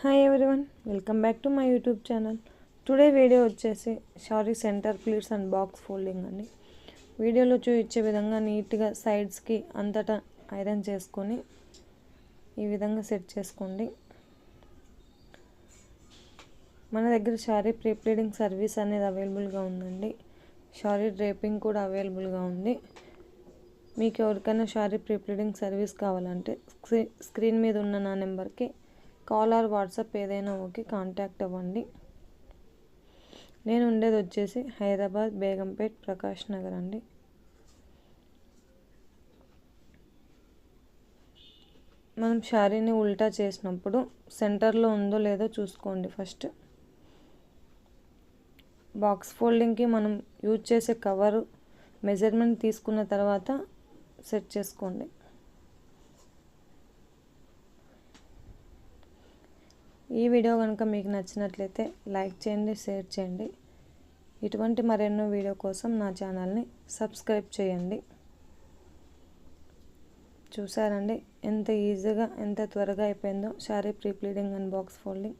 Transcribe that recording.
Hi everyone, welcome back to my YouTube channel. Today video వచ్చేసి sari centre pleats and box folding అండి. వీడియోలో చూపించే విధంగా నీట్గా సైడ్స్కి అంతటా ఐరన్ చేసుకొని ఈ విధంగా సెట్ చేసుకోండి. మన దగ్గర శారీ ప్రీ ప్లీడింగ్ సర్వీస్ అనేది అవైలబుల్గా ఉందండి. శారీ డ్రేపింగ్ కూడా అవైలబుల్గా ఉంది. మీకు ఎవరికైనా శారీ ప్రీ ప్లీడింగ్ సర్వీస్ కావాలంటే స్క్రీన్ మీద ఉన్న నా నెంబర్కి కాల్ ఆర్ వాట్సాప్ ఏదైనా ఓకే, కాంటాక్ట్ అవ్వండి. నేను ఉండేది వచ్చేసి హైదరాబాద్, బేగంపేట్, ప్రకాష్ నగర్ అండి. మనం శారీని ఉల్టా చేసినప్పుడు సెంటర్లో ఉందో లేదో చూసుకోండి. ఫస్ట్ బాక్స్ ఫోల్డింగ్కి మనం యూజ్ చేసే కవరు మెజర్మెంట్ తీసుకున్న తర్వాత సెట్ చేసుకోండి. ఈ వీడియో కనుక మీకు నచ్చినట్లయితే లైక్ చేయండి, షేర్ చేయండి. ఇటువంటి మరెన్నో వీడియో కోసం నా ఛానల్ని సబ్స్క్రైబ్ చేయండి. చూసారండి ఎంత ఈజీగా ఎంత త్వరగా అయిపోయిందో sari pre pleading and box folding.